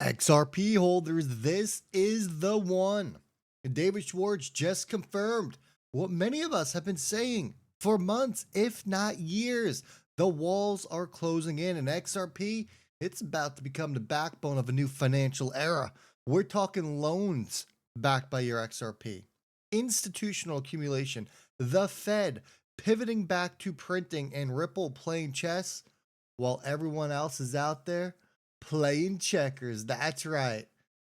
XRP holders, this is the one. David Schwartz just confirmed what many of us have been saying for months, if not years. The walls are closing in, and XRP, it's about to become the backbone of a new financial era. We're talking loans backed by your XRP, institutional accumulation, the Fed pivoting back to printing, and Ripple playing chess while everyone else is out there playing checkers. That's right.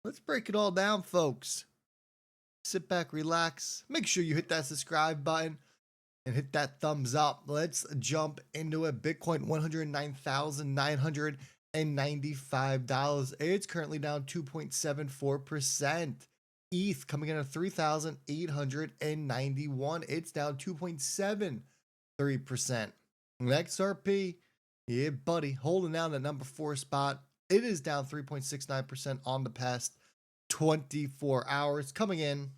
Let's break it all down, folks. Sit back, relax. Make sure you hit that subscribe button and hit that thumbs up. Let's jump into it. Bitcoin, $109,995. It's currently down 2.74%. ETH coming in at 3,891. It's down 2.73%. XRP, yeah, buddy, holding down the number 4 spot. It is down 3.69% on the past 24 hours, coming in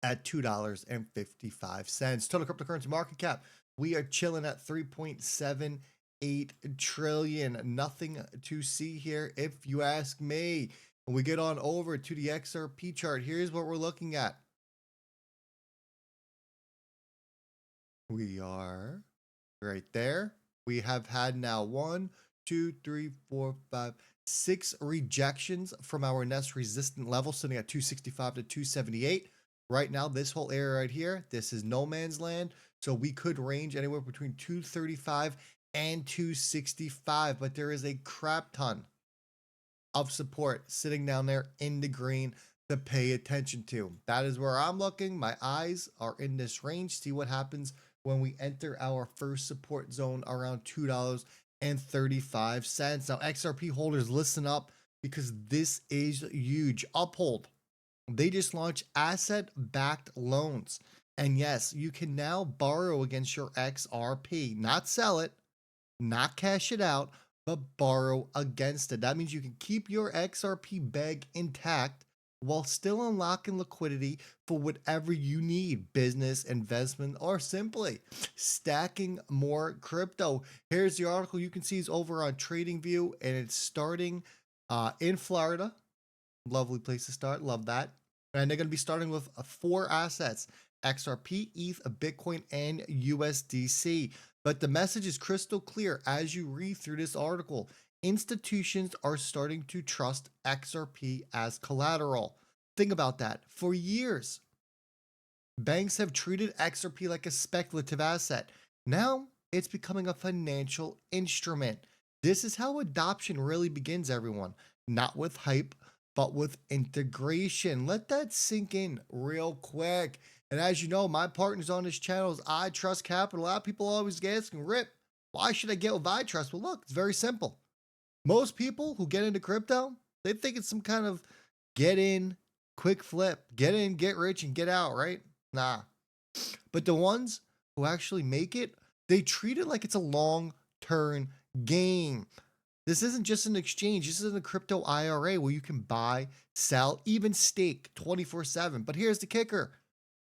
at $2.55. Total cryptocurrency market cap, we are chilling at 3.78 trillion. Nothing to see here, if you ask me. When we get on over to the XRP chart, here's what we're looking at. We are right there. We have had now 1, 2, 3, 4, 5, 6 rejections from our next resistant level, sitting at 265 to 278. Right now, this whole area right here, this is no man's land. So we could range anywhere between 235 and 265, but there is a crap ton of support sitting down there in the green to pay attention to. That is where I'm looking. My eyes are in this range. See what happens when we enter our first support zone around $2.35. Now, XRP holders, listen up, because this is huge. Uphold, they just launched asset-backed loans. And yes, you can now borrow against your XRP, not sell it, not cash it out, but borrow against it. That means you can keep your XRP bag intact while still unlocking liquidity for whatever you need, business, investment, or simply stacking more crypto. Here's the article you can see is over on TradingView, and it's starting in Florida. Lovely place to start. Love that. And they're going to be starting with 4 assets: XRP, ETH, Bitcoin, and USDC. But the message is crystal clear as you read through this article. Institutions are starting to trust XRP as collateral. Think about that. For years, banks have treated XRP like a speculative asset. Now it's becoming a financial instrument. This is how adoption really begins, everyone. Not with hype, but with integration. Let that sink in real quick. And as you know, my partners on this channel is I Trust Capital. A lot of people always asking, Rip, why should I get with I Trust? Well, look, it's very simple. Most people who get into crypto, they think it's some kind of get in, quick flip, get in, get rich, and get out, right? Nah. But the ones who actually make it, they treat it like it's a long-term game. This isn't just an exchange. This isn't a crypto IRA where you can buy, sell, even stake 24/7. But here's the kicker.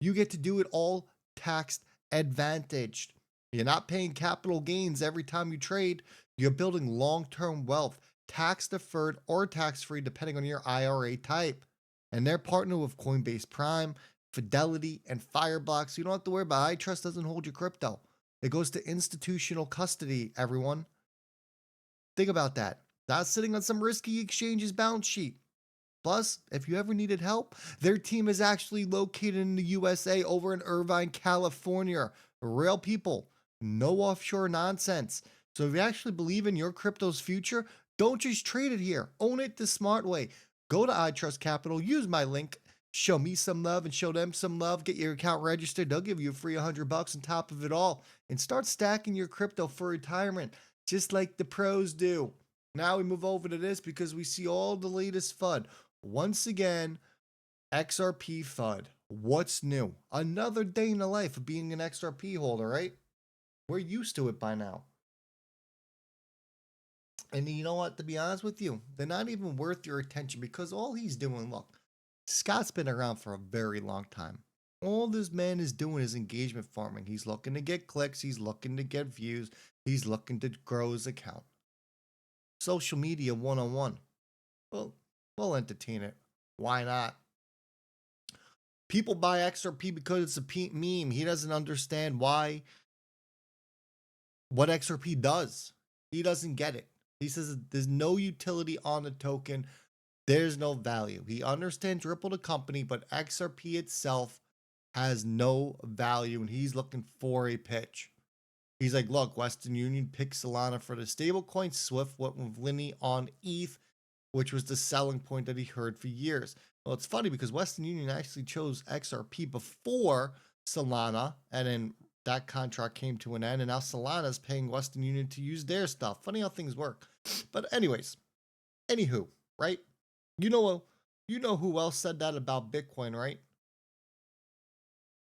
You get to do it all tax advantaged. You're not paying capital gains every time you trade. You're building long-term wealth, tax deferred or tax-free depending on your IRA type. And they're partnered with Coinbase Prime, Fidelity, and Fireblocks. So you don't have to worry about iTrust doesn't hold your crypto. It goes to institutional custody, everyone. Think about that. Not sitting on some risky exchange's balance sheet. Plus, if you ever needed help, their team is actually located in the USA over in Irvine, California. Real people, no offshore nonsense. So if you actually believe in your crypto's future, don't just trade it here. Own it the smart way. Go to iTrust Capital, use my link, show me some love and show them some love, get your account registered. They'll give you a free $100 on top of it all, and start stacking your crypto for retirement, just like the pros do. Now we move over to this because we see all the latest FUD. Once again, XRP FUD. What's new? Another day in the life of being an XRP holder, right? We're used to it by now. And you know what? To be honest with you, they're not even worth your attention, because all he's doing, look, Scott's been around for a very long time. All this man is doing is engagement farming. He's looking to get clicks. He's looking to get views. He's looking to grow his account. Social media 101. Well, we'll entertain it. Why not? People buy XRP because it's a meme. He doesn't understand what XRP does. He doesn't get it. He says there's no utility on the token. There's no value. He understands Ripple the company, but XRP itself has no value, and he's looking for a pitch. He's like, look, Western Union picked Solana for the stablecoin. Swift went with Linny on ETH, which was the selling point that he heard for years. Well, it's funny because Western Union actually chose XRP before Solana, and then that contract came to an end, and now Solana is paying Western Union to use their stuff. Funny how things work. But anyways, anywho, right? You know who else said that about Bitcoin, right?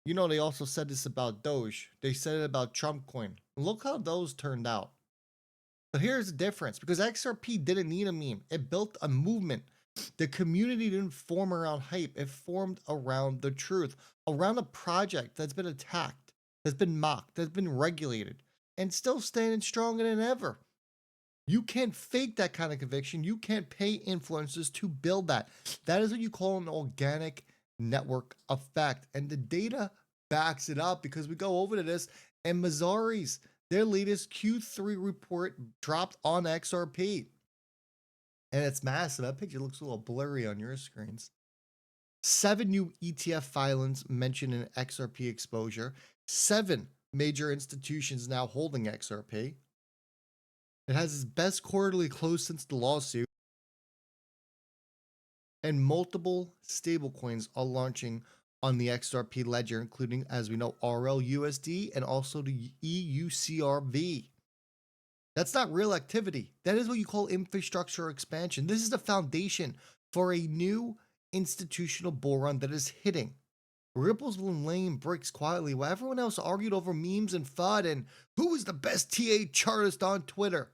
You know they also said this about Doge. They said it about Trump coin. Look how those turned out. But here's the difference, because XRP didn't need a meme. It built a movement. The community didn't form around hype. It formed around the truth, around a project that's been attacked, that's been mocked, that's been regulated, and still standing stronger than ever. You can't fake that kind of conviction. You can't pay influencers to build that. That is what you call an organic network effect. And the data backs it up, because we go over to this, and Mazzari's, their latest Q3 report dropped on XRP. And it's massive. That picture looks a little blurry on your screens. 7 new ETF filings mentioned in XRP exposure. 7 major institutions now holding XRP. It has its best quarterly close since the lawsuit. And multiple stablecoins are launching on the XRP ledger, including, as we know, RLUSD and also the EUCRV. That's not real activity. That is what you call infrastructure expansion. This is the foundation for a new institutional bull run that is hitting. Ripple's been laying bricks quietly while everyone else argued over memes and FUD and who is the best TA chartist on Twitter.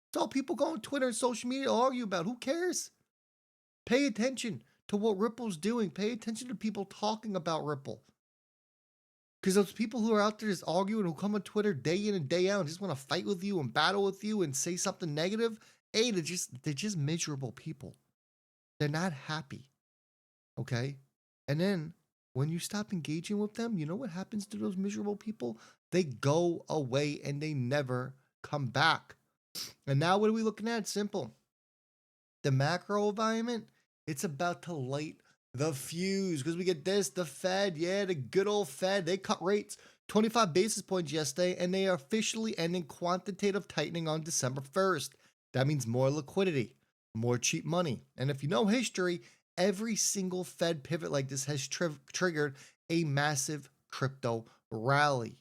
It's all people go on Twitter and social media to argue about. Who cares? Pay attention to what Ripple's doing. Pay attention to people talking about Ripple. Because those people who are out there just arguing, who come on Twitter day in and day out and just want to fight with you and battle with you and say something negative, they're just miserable people. They're not happy. Okay? And then when you stop engaging with them, you know what happens to those miserable people? They go away and they never come back. And now what are we looking at? Simple. The macro environment, it's about to light the fuse, because we get this, the Fed, the good old Fed, they cut rates 25 basis points yesterday, and they are officially ending quantitative tightening on December 1st. That means more liquidity, more cheap money. And if you know history, every single Fed pivot like this has triggered a massive crypto rally.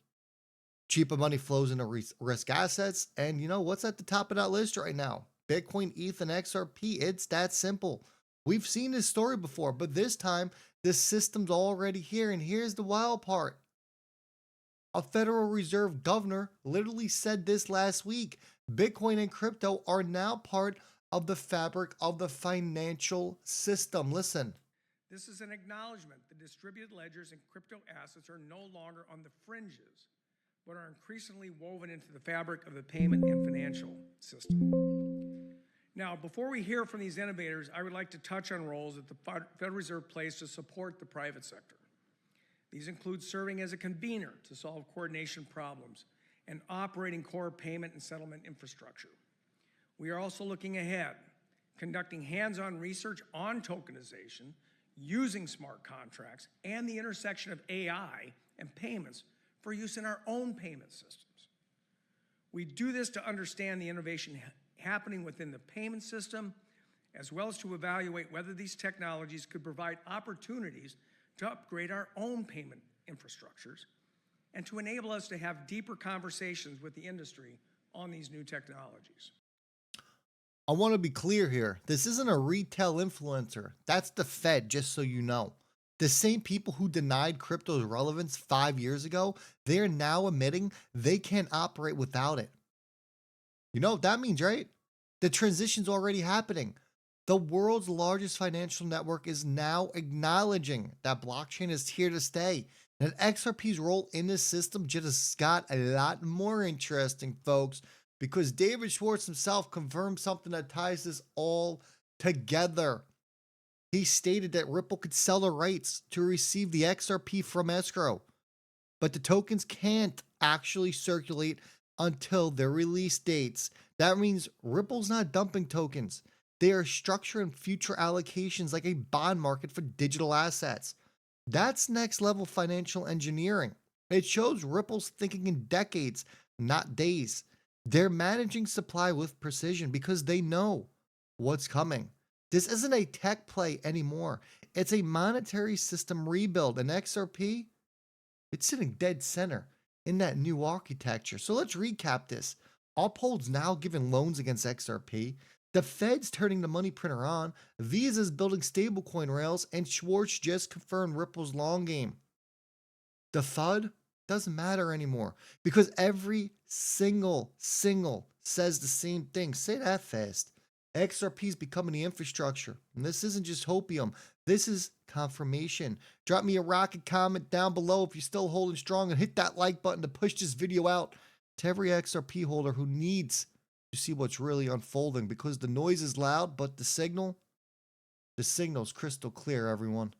Cheaper money flows into risk assets, and you know what's at the top of that list right now? Bitcoin, ETH, and XRP. It's that simple. We've seen this story before, but this time, the system's already here. And here's the wild part. A Federal Reserve governor literally said this last week. Bitcoin and crypto are now part of the fabric of the financial system. Listen. This is an acknowledgement that distributed ledgers and crypto assets are no longer on the fringes, but are increasingly woven into the fabric of the payment and financial system. Now, before we hear from these innovators, I would like to touch on roles that the Federal Reserve plays to support the private sector. These include serving as a convener to solve coordination problems and operating core payment and settlement infrastructure. We are also looking ahead, conducting hands-on research on tokenization, using smart contracts, and the intersection of AI and payments for use in our own payment systems. We do this to understand the innovation happening within the payment system, as well as to evaluate whether these technologies could provide opportunities to upgrade our own payment infrastructures and to enable us to have deeper conversations with the industry on these new technologies. I want to be clear here. This isn't a retail influencer. That's the Fed, just so you know. The same people who denied crypto's relevance 5 years ago, they're now admitting they can't operate without it. You know what that means, right? The transition's already happening. The world's largest financial network is now acknowledging that blockchain is here to stay. And XRP's role in this system just got a lot more interesting, folks, because David Schwartz himself confirmed something that ties this all together. He stated that Ripple could sell the rights to receive the XRP from escrow, but the tokens can't actually circulate until their release dates. That means Ripple's not dumping tokens. They are structuring future allocations like a bond market for digital assets. That's next level financial engineering. It shows Ripple's thinking in decades, not days. They're managing supply with precision because they know what's coming. This isn't a tech play anymore. It's a monetary system rebuild. And XRP, it's sitting dead center in that new architecture. So let's recap this. Uphold's now giving loans against XRP. The Fed's turning the money printer on. Visa's building stablecoin rails. And Schwartz just confirmed Ripple's long game. The FUD doesn't matter anymore because every single says the same thing. Say that fast. XRP is becoming the infrastructure. And this isn't just hopium. This is confirmation. Drop me a rocket comment down below if you're still holding strong and hit that like button to push this video out to every XRP holder who needs to see what's really unfolding because the noise is loud, but the signal's crystal clear, everyone.